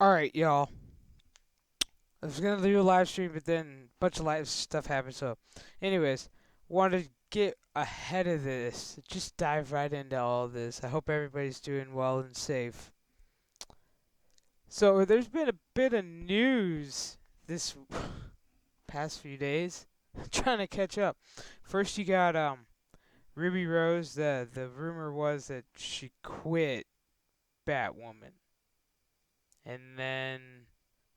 Alright, y'all. I was gonna do a live stream, but then a bunch of live stuff happened. So, anyways, wanted to get ahead of this. Just dive right into all of this. I hope everybody's doing well and safe. So, there's been a bit of news this past few days. Trying to catch up. First, you got Ruby Rose. The rumor was that she quit Batwoman, and then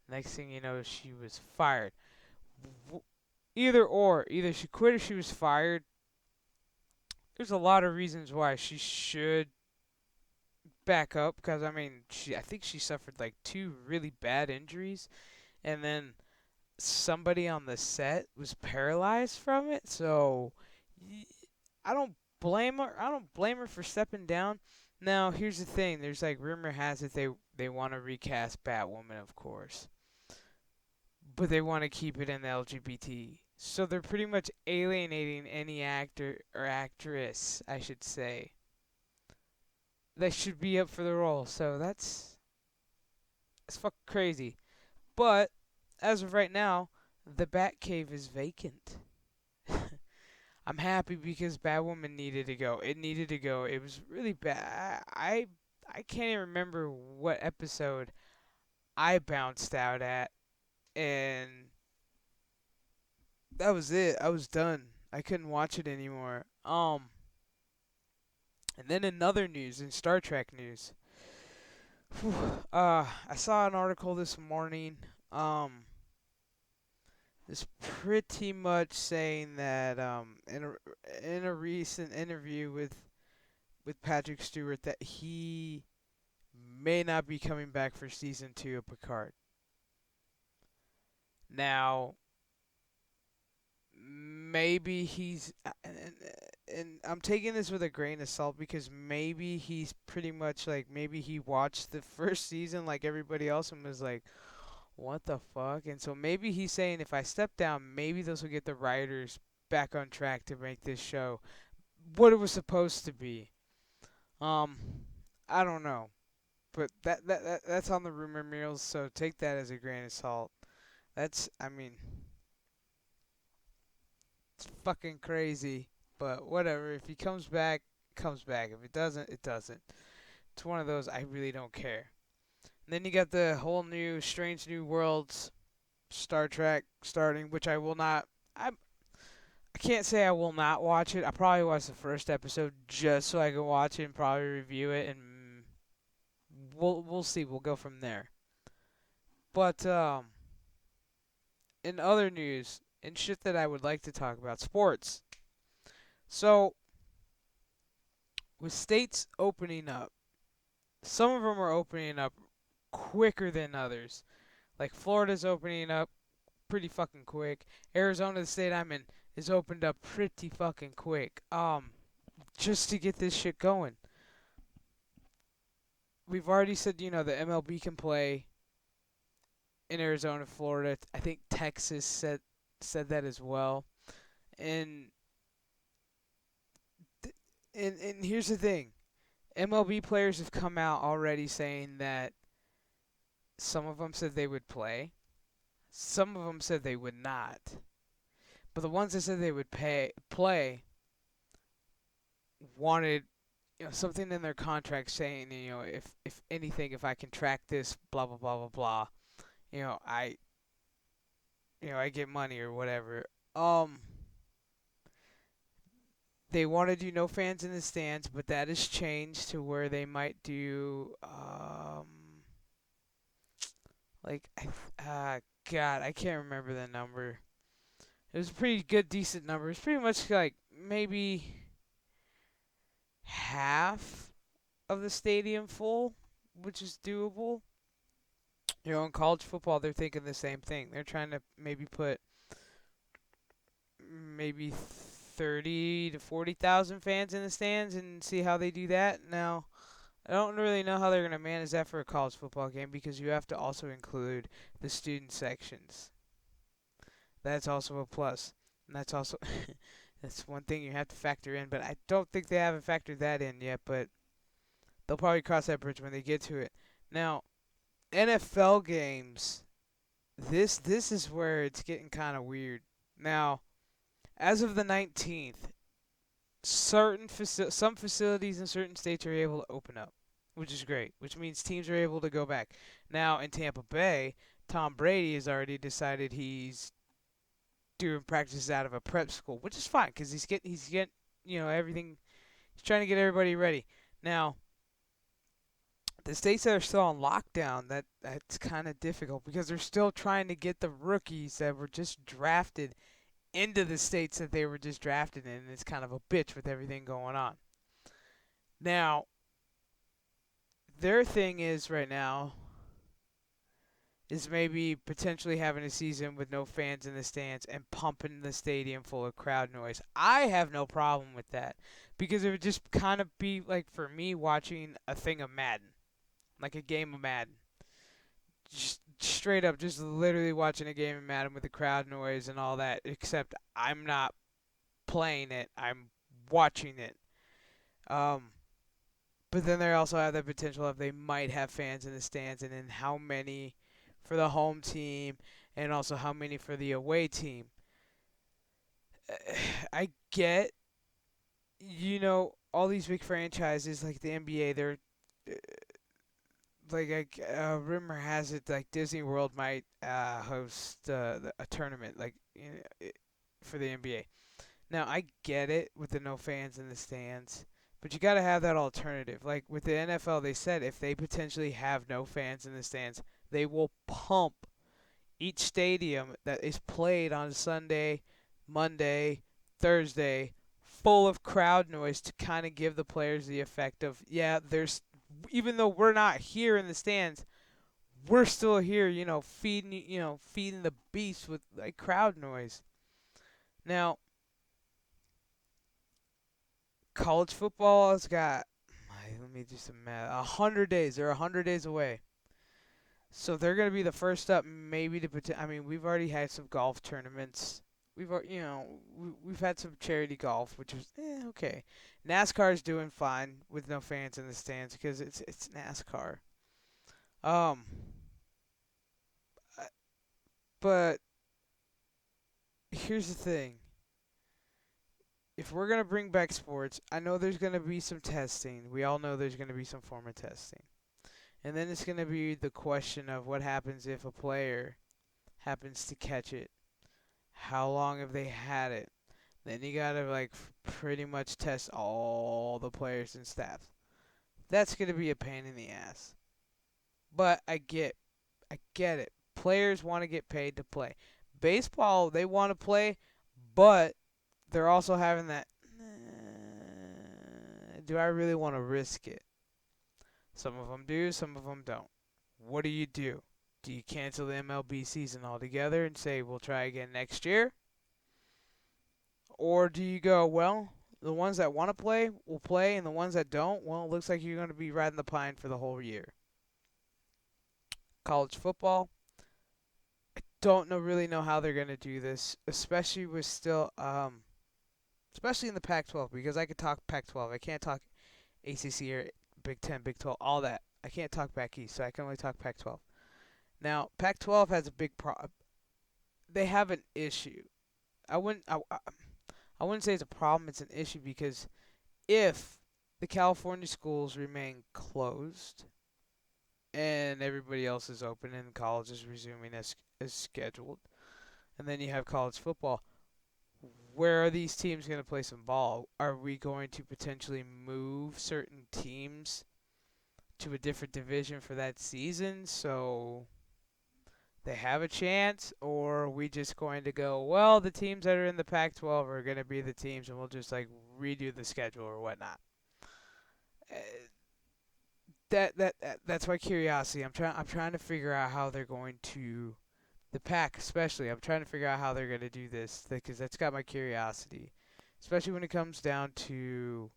next thing you know, she was fired. Either she quit or she was fired. There's a lot of reasons why she should back up because I think she suffered like two really bad injuries, and then somebody on the set was paralyzed from it. So I don't blame her. I don't blame her for stepping down. Now here's the thing. There's like rumor has it they want to recast Batwoman, of course, but they want to keep it in the LGBT. So they're pretty much alienating any actor or actress, I should say, that should be up for the role. So that's fucking crazy. But as of right now, the Batcave is vacant. I'm happy because Batwoman needed to go. It needed to go. It was really bad. I can't even remember what episode I bounced out at, and that was it. I was done. I couldn't watch it anymore. And then in other news, in Star Trek news, I saw an article this morning. It's pretty much saying that in a recent interview with Patrick Stewart that he may not be coming back for season 2 of Picard. Now, maybe and I'm taking this with a grain of salt because maybe he's pretty much like maybe he watched the first season like everybody else and was like, what the fuck? And so maybe he's saying if I step down, maybe this will get the writers back on track to make this show what it was supposed to be. Um, I don't know, but that's on the rumor mills, so take that as a grain of salt. It's fucking crazy, but whatever. If he comes back, comes back. If it doesn't, it doesn't. It's one of those I really don't care. And then you got the whole new Strange New Worlds Star Trek starting, which I will not. I can't say I will not watch it. I probably watch the first episode just so I can watch it and probably review it, and we'll see. We'll go from there. But in other news and shit that I would like to talk about, sports. So with states opening up, some of them are opening up quicker than others. Like Florida's opening up pretty fucking quick. Arizona, the state I'm in, is opened up pretty fucking quick. Just to get this shit going. We've already said, the MLB can play in Arizona, Florida. I think Texas said that as well. And and here's the thing. MLB players have come out already saying that some of them said they would play. Some of them said they would not. But the ones that said they would play wanted something in their contract saying, if anything, if I contract this, blah blah blah blah blah, you know, I I get money or whatever. Um, they want to do no fans in the stands, but that has changed to where they might do like God, I can't remember the number. It was a pretty good, decent number. It's pretty much like maybe half of the stadium full, which is doable. In college football, they're thinking the same thing. They're trying to maybe put maybe 30 to 40,000 fans in the stands and see how they do that. Now, I don't really know how they're going to manage that for a college football game because you have to also include the student sections. That's also a plus. And that's also that's one thing you have to factor in, but I don't think they haven't factored that in yet, but they'll probably cross that bridge when they get to it. Now, NFL games, this is where it's getting kind of weird. Now, as of the 19th, some facilities in certain states are able to open up, which is great, which means teams are able to go back. Now, in Tampa Bay, Tom Brady has already decided he's doing practices out of a prep school, which is fine because he's getting everything. He's trying to get everybody ready. Now, the states that are still on lockdown, that's kind of difficult because they're still trying to get the rookies that were just drafted into the states that they were just drafted in. And it's kind of a bitch with everything going on. Now, their thing is right now is maybe potentially having a season with no fans in the stands and pumping the stadium full of crowd noise. I have no problem with that because it would just kind of be like for me watching a thing of Madden, like a game of Madden. Just straight up, just literally watching a game of Madden with the crowd noise and all that, except I'm not playing it, I'm watching it. Um, but then they also have the potential of they might have fans in the stands, and then how many for the home team, and also how many for the away team. I get, all these big franchises like the NBA, they're like rumor has it like Disney World might host a tournament like for the NBA. Now I get it with the no fans in the stands, but you got to have that alternative. Like with the NFL, they said if they potentially have no fans in the stands, they will pump each stadium that is played on Sunday, Monday, Thursday full of crowd noise to kind of give the players the effect of, yeah, there's even though we're not here in the stands, we're still here, feeding the beast with like crowd noise. Now, college football has got, let me do some math, 100 days. They're 100 days away. So they're going to be the first up, maybe to. I mean, we've already had some golf tournaments. We've had some charity golf, which was okay. NASCAR's doing fine with no fans in the stands because it's NASCAR. Um, but here's the thing: if we're gonna bring back sports, I know there's gonna be some testing. We all know there's gonna be some form of testing, and then it's gonna be the question of what happens if a player happens to catch it. How long have they had it? Then you gotta like pretty much test all the players and staff. That's gonna be a pain in the ass. But I get it. Players want to get paid to play. Baseball, they want to play, but they're also having that. Do I really want to risk it? Some of them do, some of them don't. What do you do? Do you cancel the MLB season altogether and say we'll try again next year? Or do you go, well, the ones that want to play will play, and the ones that don't, well, it looks like you're going to be riding the pine for the whole year. College football, don't really know how they're going to do this, especially with still, especially in the Pac-12, because I could talk Pac-12. I can't talk ACC or Big 10, Big 12, all that. I can't talk back east, so I can only talk Pac-12. Now, Pac-12 has a big problem. They have an issue. I wouldn't. I wouldn't say it's a problem. It's an issue because if the California schools remain closed and everybody else is open and college is resuming as scheduled, and then you have college football, where are these teams going to play some ball? Are we going to potentially move certain teams to a different division for that season so they have a chance, or are we just going to go, well, the teams that are in the Pac-12 are going to be the teams, and we'll just like redo the schedule or whatnot? Uh, that's my curiosity. I'm trying to figure out how they're going to the Pac especially. I'm trying to figure out how they're going to do this because that's got my curiosity, especially when it comes down to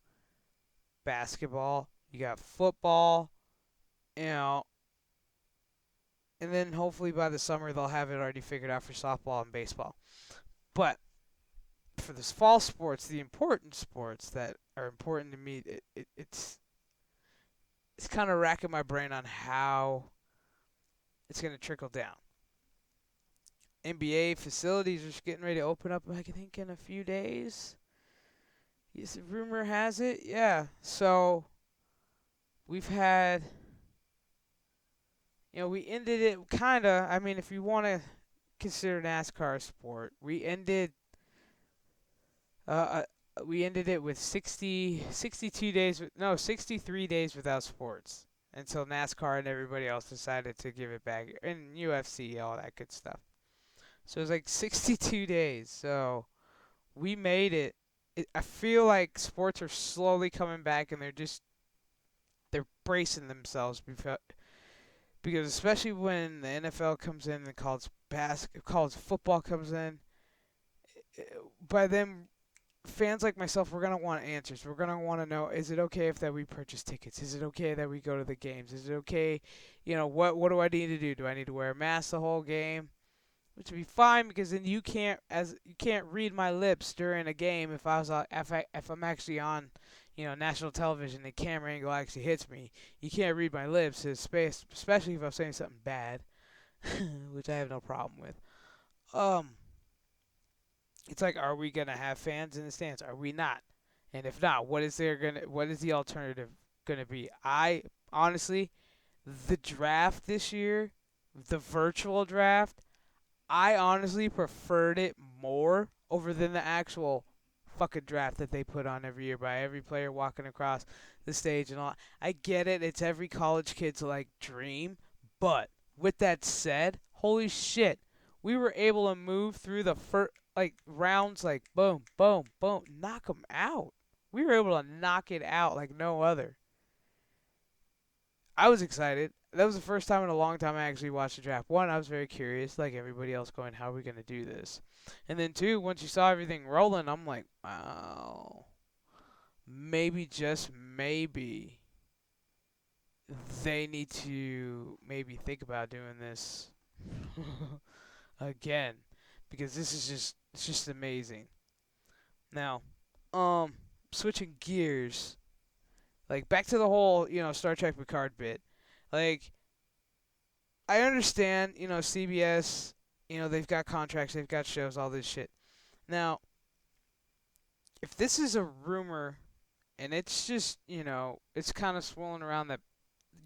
basketball. You got football, you know, and then hopefully by the summer they'll have it already figured out for softball and baseball. But for this fall sports, the important sports that are important to me, it's kind of racking my brain on how it's going to trickle down. NBA facilities are getting ready to open up, I think, in a few days. Yes, rumor has it. Yeah. So we've had, we ended it kind of. I mean, if you want to consider NASCAR a sport, uh, we ended it with 62 days, no, 63 days without sports until NASCAR and everybody else decided to give it back, and UFC, all that good stuff. So it was like 62 days. So we made it. I feel like sports are slowly coming back, and they're bracing themselves because especially when the NFL comes in and college football comes in, eh, by then fans like myself, we're gonna want answers. We're gonna want to know: is it okay if that we purchase tickets? Is it okay that we go to the games? Is it okay? What do I need to do? Do I need to wear a mask the whole game? Which would be fine because then you can't read my lips during a game if I'm actually on national television, the camera angle actually hits me. You can't read my lips, especially if I'm saying something bad, which I have no problem with. Um, it's like, are we gonna have fans in the stands? Are we not? And if not, what is the alternative gonna be? I honestly, the draft this year, the virtual draft, I honestly preferred it more over than the actual fucking draft that they put on every year by every player walking across the stage and all. I get it, it's every college kid's like dream, but with that said, holy shit, we were able to move through the first like rounds like boom, boom, boom, knock them out. We were able to knock it out like no other. I was excited. That was the first time in a long time I actually watched the draft. One, I was very curious, like everybody else, going, how are we going to do this? And then two, once you saw everything rolling, I'm like, wow. Maybe, just maybe, they need to maybe think about doing this again. Because it's just amazing. Now, switching gears, like back to the whole, Star Trek Picard bit. Like, I understand, CBS, they've got contracts, they've got shows, all this shit. Now, if this is a rumor and it's just, it's kind of swirling around that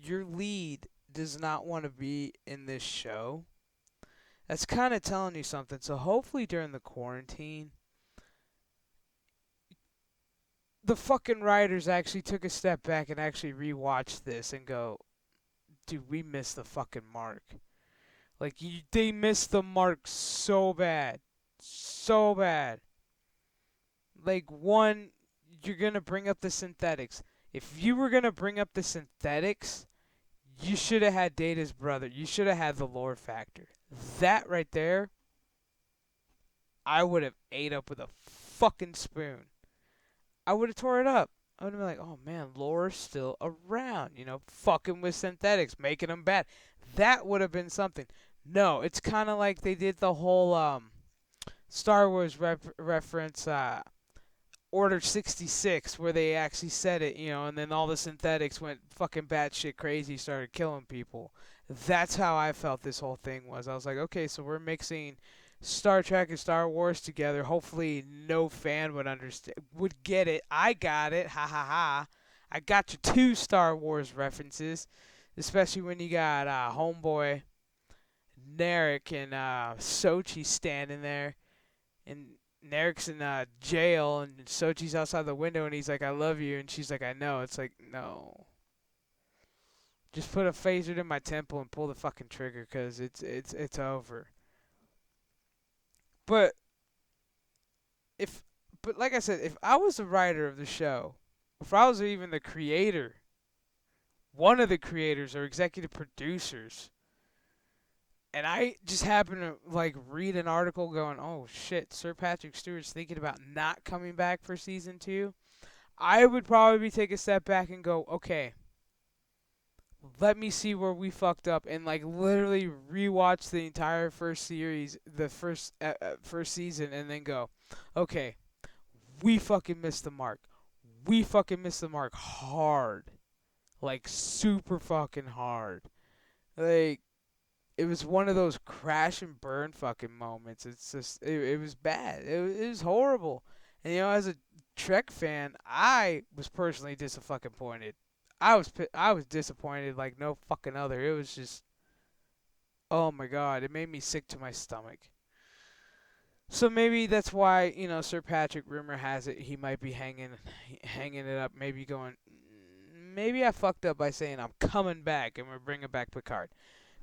your lead does not want to be in this show, that's kind of telling you something. So hopefully during the quarantine, the fucking writers actually took a step back and actually rewatched this and go, dude, we missed the fucking mark. Like, they missed the mark so bad. So bad. Like, one, you're going to bring up the synthetics. If you were going to bring up the synthetics, you should have had Data's brother. You should have had the lore factor. That right there, I would have ate up with a fucking spoon. I would have tore it up. I would have been like, oh man, lore's still around. Fucking with synthetics, making them bad. That would have been something. No, it's kind of like they did the whole Star Wars reference, Order 66, where they actually said it, and then all the synthetics went fucking batshit crazy, started killing people. That's how I felt this whole thing was. I was like, okay, so we're mixing Star Trek and Star Wars together. Hopefully, no fan would get it. I got it. Ha ha ha. I got your two Star Wars references, especially when you got homeboy Narek and Sochi standing there, and Narek's in jail, and Sochi's outside the window, and he's like, "I love you," and she's like, "I know." It's like, no, just put a phaser in my temple and pull the fucking trigger, 'cause it's over. But if, but like I said, if I was the writer of the show, if I was even the creator, one of the creators or executive producers, and I just happen to like read an article going, "Oh shit, Sir Patrick Stewart's thinking about not coming back for season 2." I would probably take a step back and go, "Okay, let me see where we fucked up," and like literally rewatch the entire first series, the first season, and then go, "Okay, we fucking missed the mark. We fucking missed the mark hard, like super fucking hard." Like, it was one of those crash and burn fucking moments. It's just it was bad. It was horrible. And as a Trek fan, I was personally disappointed. I was disappointed like no fucking other. It was just, oh my god, it made me sick to my stomach. So maybe that's why Sir Patrick, rumor has it, he might be hanging it up, maybe going, maybe I fucked up by saying I'm coming back and we're bringing back Picard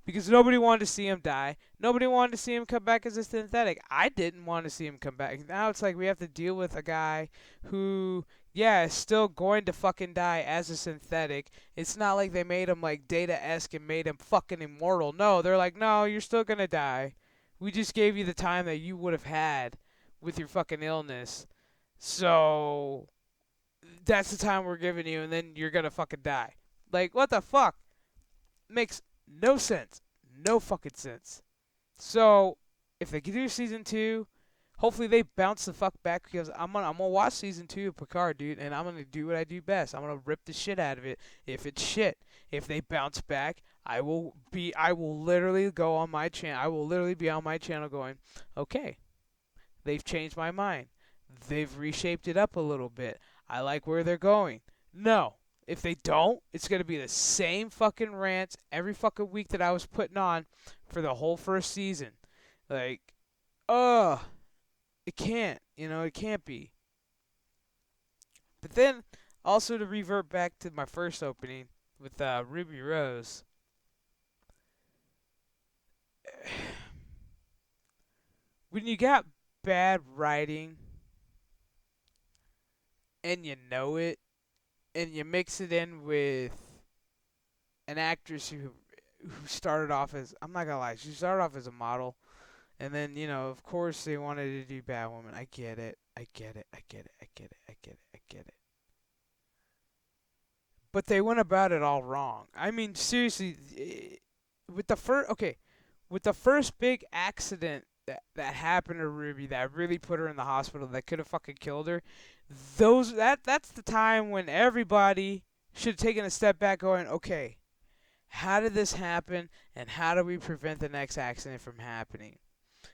because nobody wanted to see him die. Nobody wanted to see him come back as a synthetic. I didn't want to see him come back. Now it's like we have to deal with a guy who, yeah, is still going to fucking die as a synthetic. It's not like they made him like Data-esque and made him fucking immortal. No, they're like, no, you're still gonna die. We just gave you the time that you would have had with your fucking illness. So that's the time we're giving you, and then you're gonna fucking die. Like, what the fuck? Makes no sense. No fucking sense. So, if they can do season 2, hopefully they bounce the fuck back because I'm gonna watch season 2 of Picard, dude, and I'm gonna do what I do best. I'm gonna rip the shit out of it if it's shit. If they bounce back, I will literally go on my channel. I will literally be on my channel going, okay, they've changed my mind. They've reshaped it up a little bit. I like where they're going. No. If they don't, it's going to be the same fucking rants every fucking week that I was putting on for the whole first season. Like, ugh. It can't. It can't be. But then, also to revert back to my first opening with Ruby Rose. When you got bad writing and you know it, and you mix it in with an actress who started off as, I'm not gonna lie, she started off as a model, and then of course they wanted to do Batwoman. I get it. I get it. I get it. I get it. I get it. I get it. But they went about it all wrong. I mean, seriously, with the first big accident that happened to Ruby that really put her in the hospital that could have fucking killed her, that's the time when everybody should have taken a step back going, okay, how did this happen and how do we prevent the next accident from happening?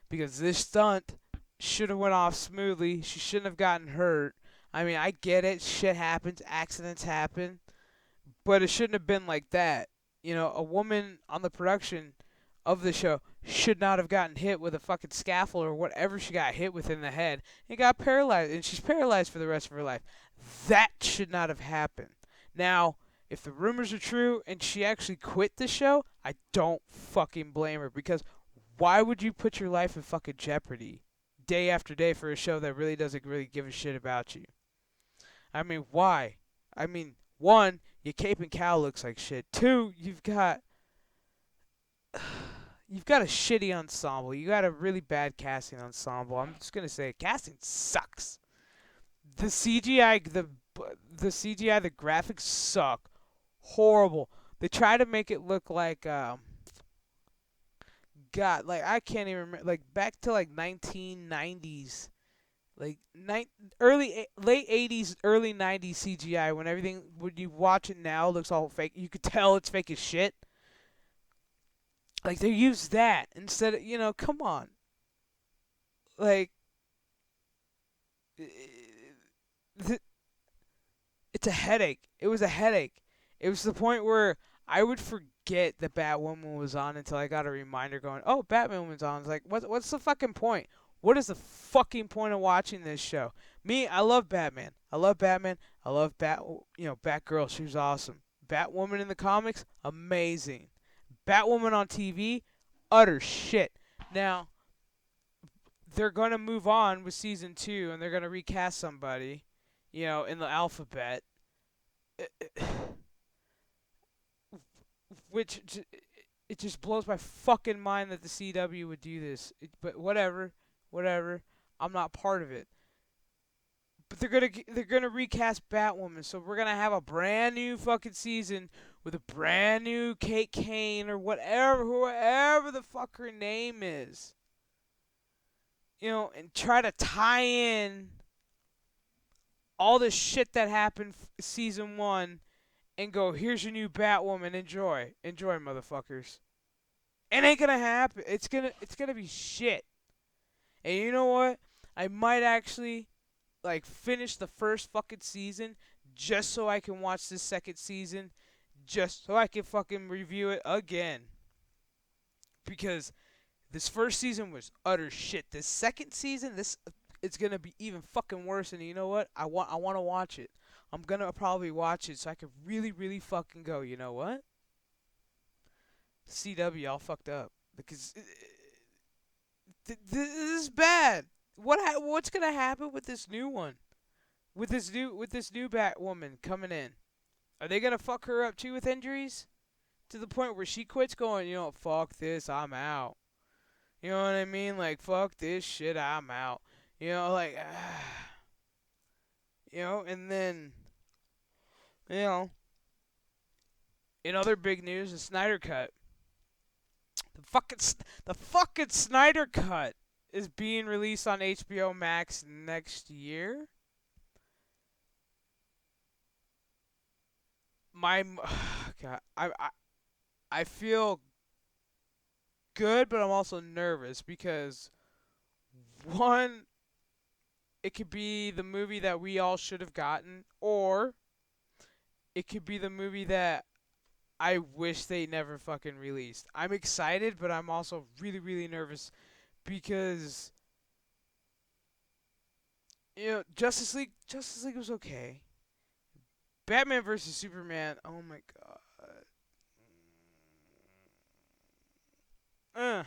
Because this stunt should have went off smoothly. She shouldn't have gotten hurt. I mean, I get it, shit happens, accidents happen, but it shouldn't have been like that. A woman on the production of the show should not have gotten hit with a fucking scaffold or whatever she got hit with in the head and got paralyzed, and she's paralyzed for the rest of her life. That should not have happened. Now, if the rumors are true and she actually quit the show, I don't fucking blame her, because why would you put your life in fucking jeopardy day after day for a show that really doesn't really give a shit about you? I mean, why? I mean, one, your cape and cow looks like shit. Two, you've got a shitty ensemble. You got a really bad casting ensemble. I'm just gonna say casting sucks. The CGI, the graphics suck. Horrible. They try to make it look like God, like I can't even remember, like back to like 1990s, like late 80s, early 90s CGI, when you watch it now looks all fake. You could tell it's fake as shit. Like they use that instead of, come on. Like it's a headache. It was a headache. It was to the point where I would forget that Batwoman was on until I got a reminder going, "Oh, Batwoman's on." It's like, what's the fucking point? What is the fucking point of watching this show? Me, I love Batman. I love Batman. I love Batgirl. She was awesome. Batwoman in the comics, amazing. Batwoman on TV, utter shit. Now, they're going to move on with season 2 and they're going to recast somebody, in the alphabet. Which it just blows my fucking mind that the CW would do this. But whatever. I'm not part of it. But they're gonna recast Batwoman, so we're gonna have a brand new fucking season with a brand new Kate Kane or whoever the fuck her name is. And try to tie in all the shit that happened season 1 and go, here's your new Batwoman, enjoy, motherfuckers. It ain't gonna happen. It's gonna be shit. And you know what? I might actually like finish the first fucking season just so I can watch this second season, just so I can fucking review it again. Because this first season was utter shit. This second season, this it's gonna be even fucking worse. And you know what? I want to watch it. I'm gonna probably watch it so I can really really fucking go. You know what? CW all fucked up because this is bad. What's gonna happen with this new one? With this new Batwoman coming in? Are they gonna fuck her up too with injuries to the point where she quits, going, you know, fuck this, I'm out. You know what I mean? Like fuck this shit, I'm out. You know, like, you know, and then, you know, in other big news, the Snyder Cut. The fucking Snyder Cut is being released on HBO Max next year. My God, I feel good, but I'm also nervous because one, it could be the movie that we all should have gotten, or it could be the movie that I wish they never fucking released. I'm excited, but I'm also really, really nervous because Justice League was okay. Batman versus Superman, oh my god.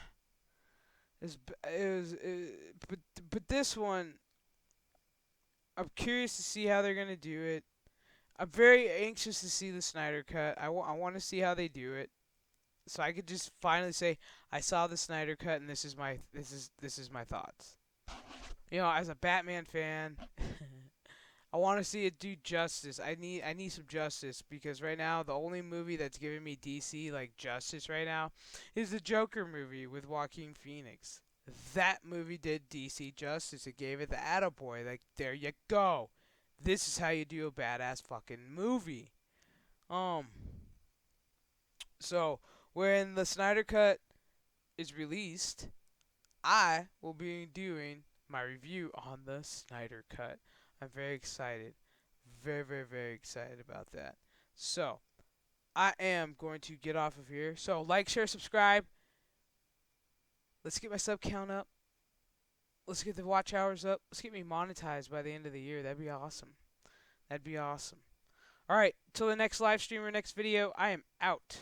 But this one, I'm curious to see how they're gonna do it. I'm very anxious to see the Snyder Cut. I want to see how they do it, so I could just finally say I saw the Snyder Cut and this is my thoughts. You know, as a Batman fan, I want to see it do justice. I need some justice because right now the only movie that's giving me DC like justice right now is the Joker movie with Joaquin Phoenix. That movie did DC justice. It gave it the attaboy. Like there you go. This is how you do a badass fucking movie. Um so when the Snyder Cut is released, I will be doing my review on the Snyder Cut. I'm very excited. Very, very, very excited about that. So, I am going to get off of here. So, like, share, subscribe. Let's get my sub count up. Let's get the watch hours up. Let's get me monetized by the end of the year. That'd be awesome. That'd be awesome. Alright, till the next live stream or next video, I am out.